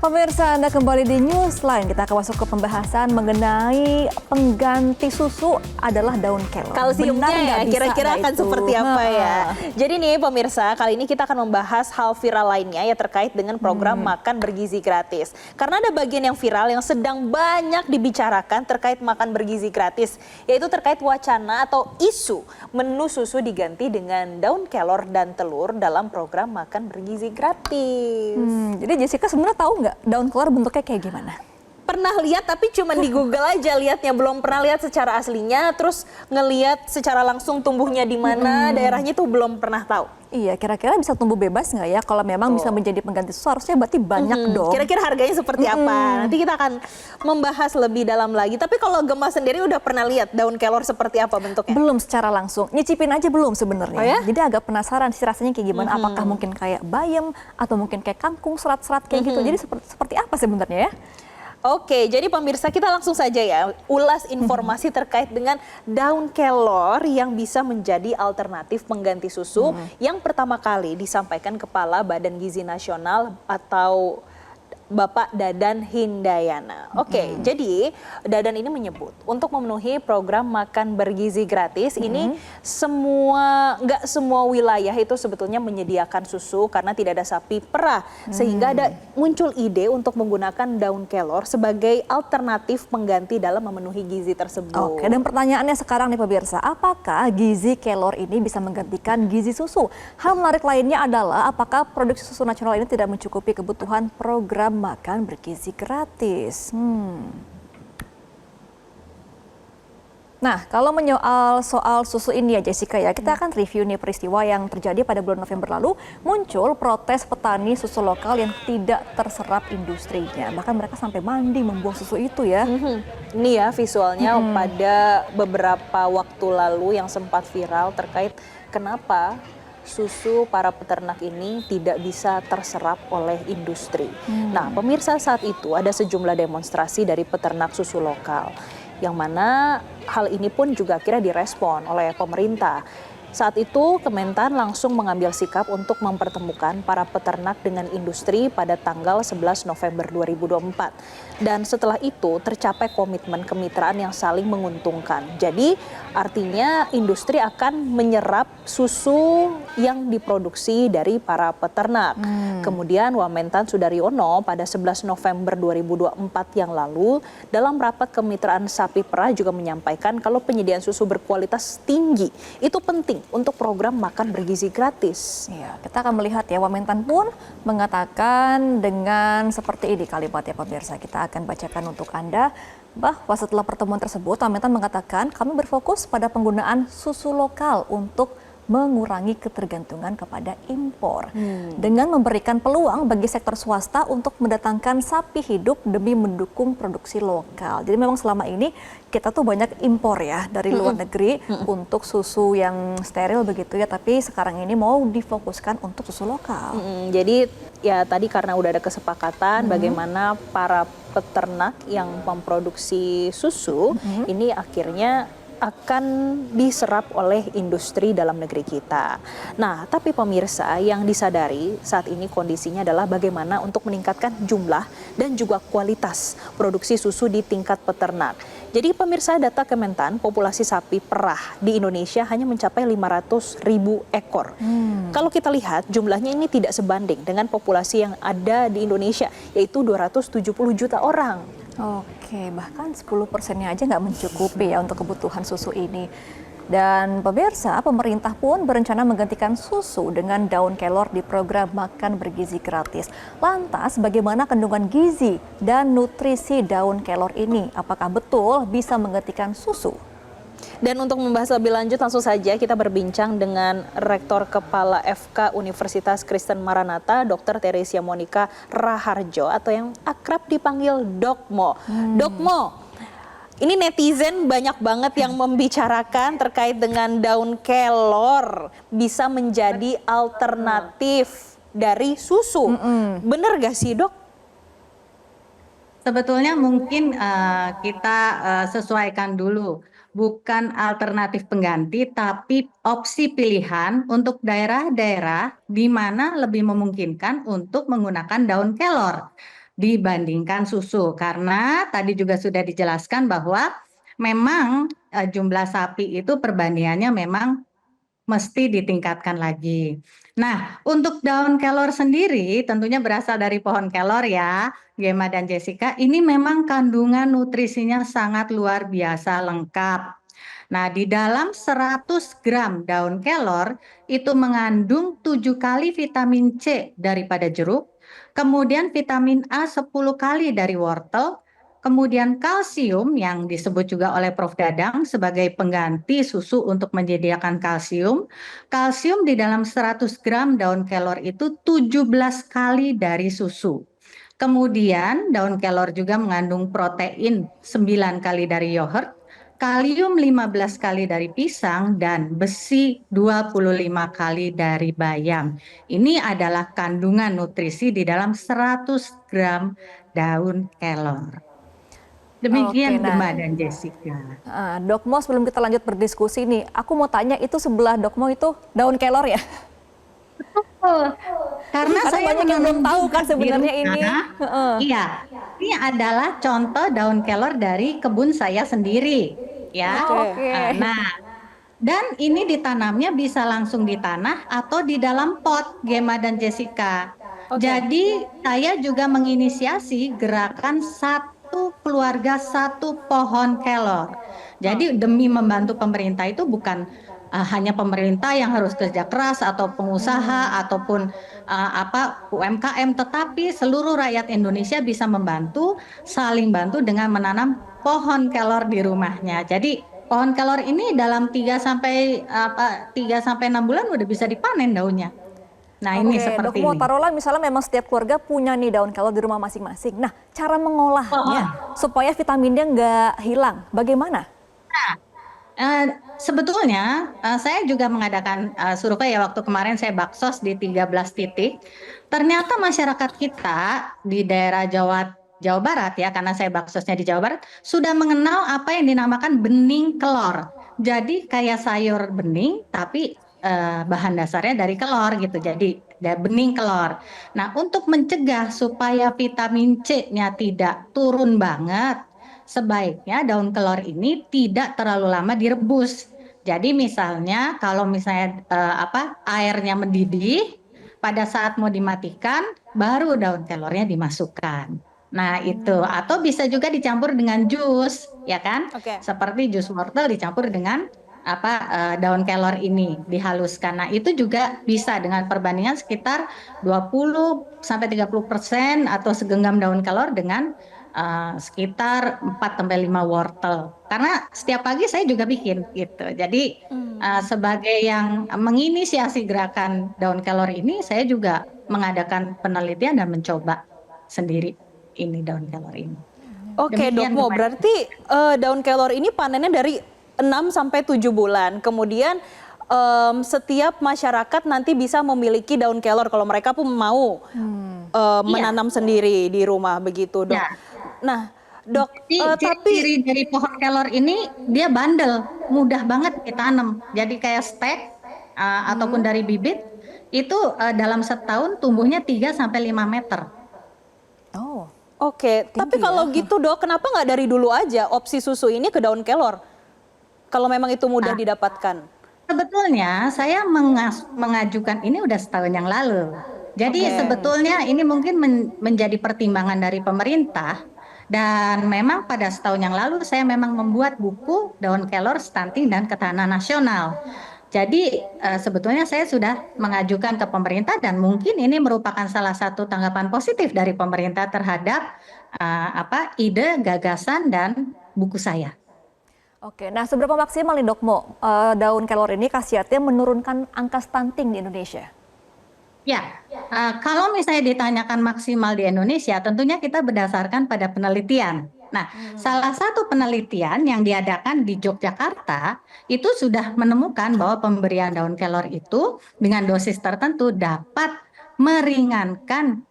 Pemirsa, Anda kembali di Newsline. Kita akan masuk ke pembahasan mengenai pengganti susu adalah daun kelor. Kalsiumnya ya, kira-kira akan seperti apa ya. Jadi nih pemirsa, kali ini kita akan membahas hal viral lainnya ya terkait dengan program makan bergizi gratis. Karena ada bagian yang viral yang sedang banyak dibicarakan terkait makan bergizi gratis, yaitu terkait wacana atau isu menu susu diganti dengan daun kelor dan telur dalam program makan bergizi gratis. Jadi Jessica sebenarnya tahu nggak daun kelor bentuknya kayak gimana? Pernah lihat tapi cuma di Google aja lihatnya, belum pernah lihat secara aslinya, terus ngelihat secara langsung tumbuhnya di mana, daerahnya tuh belum pernah tahu. Iya, kira-kira bisa tumbuh bebas nggak ya? Kalau memang bisa menjadi pengganti susu harusnya berarti banyak dong. Kira-kira harganya seperti apa? Nanti kita akan membahas lebih dalam lagi. Tapi kalau Gemma sendiri udah pernah lihat daun kelor seperti apa bentuknya? Belum secara langsung, nyicipin aja belum sebenarnya. Oh ya? Jadi agak penasaran sih rasanya kayak gimana. Apakah mungkin kayak bayam atau mungkin kayak kangkung serat-serat kayak gitu. Jadi seperti apa sebenarnya ya? Oke, jadi pemirsa kita langsung saja ya ulas informasi terkait dengan daun kelor yang bisa menjadi alternatif pengganti susu yang pertama kali disampaikan Kepala Badan Gizi Nasional atau Bapak Dadan Hindayana. Oke, jadi Dadan ini menyebut untuk memenuhi program makan bergizi gratis ini nggak semua wilayah itu sebetulnya menyediakan susu karena tidak ada sapi perah, sehingga ada muncul ide untuk menggunakan daun kelor sebagai alternatif pengganti dalam memenuhi gizi tersebut. Oke, dan pertanyaannya sekarang nih pemirsa, apakah gizi kelor ini bisa menggantikan gizi susu? Hal menarik lainnya adalah apakah produksi susu nasional ini tidak mencukupi kebutuhan program makan bergizi gratis. Nah, kalau menyoal soal susu ini ya Jessica ya, kita akan review nih peristiwa yang terjadi pada bulan November lalu. Muncul protes petani susu lokal yang tidak terserap industrinya. Bahkan mereka sampai mandi membuang susu itu ya. Ini ya visualnya pada beberapa waktu lalu yang sempat viral terkait kenapa susu para peternak ini tidak bisa terserap oleh industri. Nah, pemirsa, saat itu ada sejumlah demonstrasi dari peternak susu lokal, yang mana hal ini pun juga akhirnya direspon oleh pemerintah. Saat itu Kementan langsung mengambil sikap untuk mempertemukan para peternak dengan industri pada tanggal 11 November 2024. Dan setelah itu tercapai komitmen kemitraan yang saling menguntungkan. Jadi artinya industri akan menyerap susu yang diproduksi dari para peternak. Kemudian Wamentan Sudaryono pada 11 November 2024 yang lalu dalam rapat kemitraan sapi perah juga menyampaikan kalau penyediaan susu berkualitas tinggi itu penting untuk program makan bergizi gratis. Ya, kita akan melihat ya, Wamentan pun mengatakan dengan seperti ini kalimatnya pemirsa. Kita akan bacakan untuk Anda bahwa setelah pertemuan tersebut, Wamentan mengatakan kami berfokus pada penggunaan susu lokal untuk mengurangi ketergantungan kepada impor dengan memberikan peluang bagi sektor swasta untuk mendatangkan sapi hidup demi mendukung produksi lokal. Jadi memang selama ini kita tuh banyak impor ya dari luar negeri untuk susu yang steril begitu ya, tapi sekarang ini mau difokuskan untuk susu lokal. Jadi ya tadi karena udah ada kesepakatan bagaimana para peternak yang memproduksi susu ini akhirnya akan diserap oleh industri dalam negeri kita. Nah, tapi pemirsa yang disadari saat ini kondisinya adalah bagaimana untuk meningkatkan jumlah dan juga kualitas produksi susu di tingkat peternak. Jadi pemirsa, data Kementan, populasi sapi perah di Indonesia hanya mencapai 500.000 ekor. Kalau kita lihat jumlahnya ini tidak sebanding dengan populasi yang ada di Indonesia, yaitu 270 juta orang. Oke, bahkan 10%-nya aja nggak mencukupi ya untuk kebutuhan susu ini. Dan pemirsa, pemerintah pun berencana menggantikan susu dengan daun kelor di program makan bergizi gratis. Lantas, bagaimana kandungan gizi dan nutrisi daun kelor ini? Apakah betul bisa menggantikan susu? Dan untuk membahas lebih lanjut langsung saja kita berbincang dengan Rektor Kepala FK Universitas Kristen Maranatha, Dr. Teresia Monika Raharjo atau yang akrab dipanggil Dokmo. Dokmo, ini netizen banyak banget yang membicarakan terkait dengan daun kelor bisa menjadi alternatif dari susu. Bener gak sih, Dok? Sebetulnya mungkin kita sesuaikan dulu, bukan alternatif pengganti, tapi opsi pilihan untuk daerah-daerah di mana lebih memungkinkan untuk menggunakan daun kelor. dibandingkan susu. Karena tadi juga sudah dijelaskan bahwa memang jumlah sapi itu perbandingannya memang mesti ditingkatkan lagi. Nah, untuk daun kelor sendiri tentunya berasal dari pohon kelor ya, Gemma dan Jessica. Ini memang kandungan nutrisinya sangat luar biasa lengkap. Nah, di dalam 100 gram daun kelor itu mengandung 7 kali vitamin C daripada jeruk, kemudian vitamin A 10 kali dari wortel, kemudian kalsium yang disebut juga oleh Prof. Dadang sebagai pengganti susu untuk menyediakan kalsium. Kalsium di dalam 100 gram daun kelor itu 17 kali dari susu. Kemudian daun kelor juga mengandung protein 9 kali dari yogurt, kalium 15 kali dari pisang, dan besi 25 kali dari bayam. Ini adalah kandungan nutrisi di dalam 100 gram daun kelor. Oke, Demikian nah, Gemma dan Jessica. Dok Mo, sebelum kita lanjut berdiskusi nih, aku mau tanya itu sebelah Dok Mo itu daun kelor ya? Oh, karena Karena saya banyak yang belum menanam tahu juga kan di sebenarnya rumah. ini. Heeh. Iya, ini adalah contoh daun kelor dari kebun saya sendiri, ya. Oh, Oke. oke. Nah, dan ini ditanamnya bisa langsung di tanah atau di dalam pot, Gemma dan Jessica. Oke. Jadi saya juga menginisiasi gerakan satu keluarga satu pohon kelor. Jadi demi membantu pemerintah itu bukan hanya pemerintah yang harus kerja keras atau pengusaha ataupun UMKM, tetapi seluruh rakyat Indonesia bisa membantu, saling bantu dengan menanam pohon kelor di rumahnya. Jadi pohon kelor ini dalam 3 sampai 6 bulan udah bisa dipanen daunnya. Nah, ini Oke, Dok seperti Mo, ini. taruhlah misalnya memang setiap keluarga punya nih daun kelor di rumah masing-masing. Nah, cara mengolahnya supaya vitaminnya nggak hilang, bagaimana? Sebetulnya saya juga mengadakan survei ya, waktu kemarin saya baksos di 13 titik. Ternyata masyarakat kita di daerah Jawa Barat ya, karena saya baksosnya di Jawa Barat, sudah mengenal apa yang dinamakan bening kelor. Jadi kayak sayur bening tapi bahan dasarnya dari kelor gitu. Jadi bening kelor. Nah, untuk mencegah supaya vitamin C-nya tidak turun banget, sebaiknya daun kelor ini tidak terlalu lama direbus. Jadi misalnya kalau misalnya airnya mendidih, pada saat mau dimatikan baru daun kelornya dimasukkan. Nah, itu atau bisa juga dicampur dengan jus, ya kan? Oke. Seperti jus wortel dicampur dengan daun kelor ini dihaluskan. Nah, itu juga bisa dengan perbandingan sekitar 20 sampai 30% atau segenggam daun kelor dengan sekitar 4 sampai 5 wortel. Karena setiap pagi saya juga bikin gitu. Jadi sebagai yang menginisiasi gerakan daun kelor ini, saya juga mengadakan penelitian dan mencoba sendiri ini daun kelor ini. Oke, Dok Demikian Mo, Gemma. berarti daun kelor ini panennya dari 6 sampai 7 bulan. Kemudian setiap masyarakat nanti bisa memiliki daun kelor kalau mereka pun mau menanam sendiri di rumah begitu, Dok. Ya. Nah, Dok, tapi Ciri dari pohon kelor ini dia bandel, mudah banget ditanam. Jadi kayak stek ataupun dari bibit itu dalam setahun tumbuhnya 3 sampai 5 meter. Oh, oke, tapi ya. kalau gitu, Dok, kenapa nggak dari dulu aja opsi susu ini ke daun kelor? Kalau memang itu mudah didapatkan. Sebetulnya saya mengajukan ini udah setahun yang lalu. Jadi Oke. sebetulnya ini mungkin menjadi pertimbangan dari pemerintah. Dan memang pada setahun yang lalu saya memang membuat buku daun kelor, stunting, dan ketahanan nasional. Jadi sebetulnya saya sudah mengajukan ke pemerintah dan mungkin ini merupakan salah satu tanggapan positif dari pemerintah terhadap ide, gagasan, dan buku saya. oke. Nah, seberapa maksimal nih Dok Mo daun kelor ini khasiatnya menurunkan angka stunting di Indonesia? Ya, kalau misalnya ditanyakan maksimal di Indonesia, tentunya kita berdasarkan pada penelitian. Nah, salah satu penelitian yang diadakan di Yogyakarta itu sudah menemukan bahwa pemberian daun kelor itu dengan dosis tertentu dapat meringankan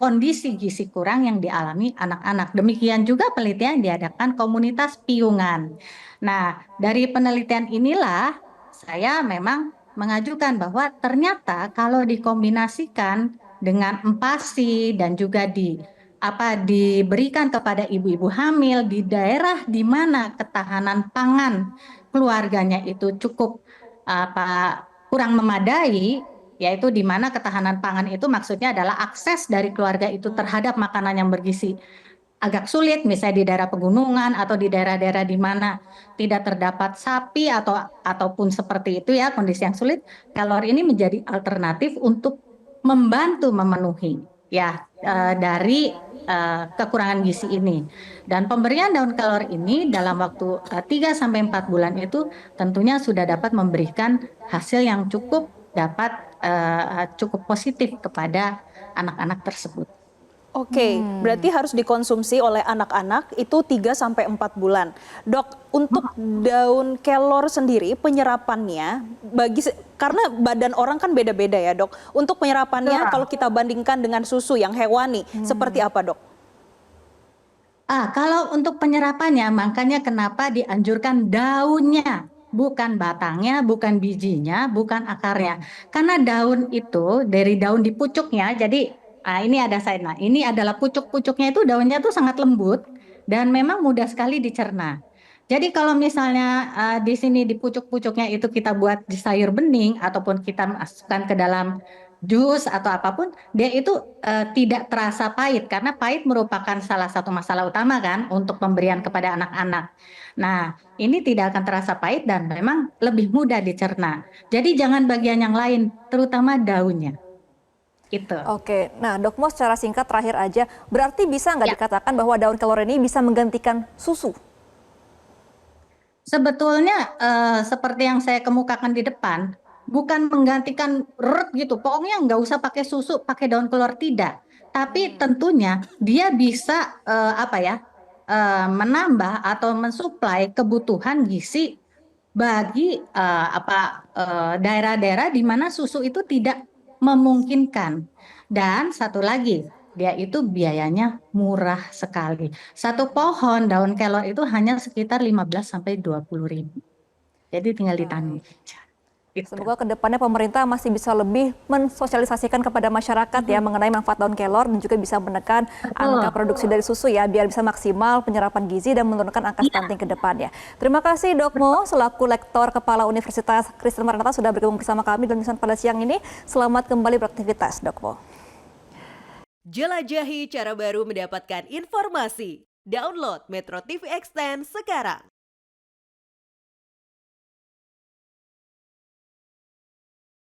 kondisi gizi kurang yang dialami anak-anak. Demikian juga penelitian yang diadakan komunitas piungan. Nah, dari penelitian inilah saya memang mengajukan bahwa ternyata kalau dikombinasikan dengan empasi dan juga diberikan kepada ibu-ibu hamil di daerah di mana ketahanan pangan keluarganya itu cukup kurang memadai, yaitu di mana ketahanan pangan itu maksudnya adalah akses dari keluarga itu terhadap makanan yang bergizi agak sulit, misalnya di daerah pegunungan atau di daerah-daerah di mana tidak terdapat sapi ataupun seperti itu ya, kondisi yang sulit, kelor ini menjadi alternatif untuk membantu memenuhi ya dari kekurangan gizi ini. Dan pemberian daun kelor ini dalam waktu 3 sampai 4 bulan itu tentunya sudah dapat memberikan hasil yang cukup positif kepada anak-anak tersebut. Oke, berarti harus dikonsumsi oleh anak-anak itu 3 sampai 4 bulan. Dok, untuk daun kelor sendiri penyerapannya karena badan orang kan beda-beda ya, Dok. Untuk penyerapannya kalau kita bandingkan dengan susu yang hewani, seperti apa, Dok? Kalau untuk penyerapannya, makanya kenapa dianjurkan daunnya, bukan batangnya, bukan bijinya, bukan akarnya. Karena daun itu dari daun di pucuknya, jadi ini ada saya. Nah, ini adalah pucuk-pucuknya itu daunnya tuh sangat lembut dan memang mudah sekali dicerna. Jadi kalau misalnya di sini di pucuk-pucuknya itu kita buat di sayur bening ataupun kita masukkan ke dalam jus atau apapun, dia itu tidak terasa pahit karena pahit merupakan salah satu masalah utama kan untuk pemberian kepada anak-anak. Nah, ini tidak akan terasa pahit dan memang lebih mudah dicerna. Jadi jangan bagian yang lain, terutama daunnya. Gitu. Oke, nah Dok Mo secara singkat terakhir aja, berarti bisa nggak dikatakan bahwa daun kelor ini bisa menggantikan susu? Sebetulnya seperti yang saya kemukakan di depan, bukan menggantikan gitu, pokoknya nggak usah pakai susu, pakai daun kelor, tidak. Tapi tentunya dia bisa menambah atau mensuplai kebutuhan gizi bagi daerah-daerah di mana susu itu tidak memungkinkan. Dan satu lagi, dia itu biayanya murah sekali. Satu pohon daun kelor itu hanya sekitar 15 sampai 20 ribu. Jadi tinggal ditanam aja. Gitu. Semoga kedepannya pemerintah masih bisa lebih mensosialisasikan kepada masyarakat ya mengenai manfaat daun kelor dan juga bisa menekan angka produksi dari susu ya biar bisa maksimal penyerapan gizi dan menurunkan angka stunting ke depannya. Terima kasih Dok Mo selaku Lektor Kepala Universitas Kristen Maranatha sudah bergabung bersama kami dalam pada siang ini. Selamat kembali beraktivitas Dok Mo. Jelajahi cara baru mendapatkan informasi. Download Metro TV Extend sekarang.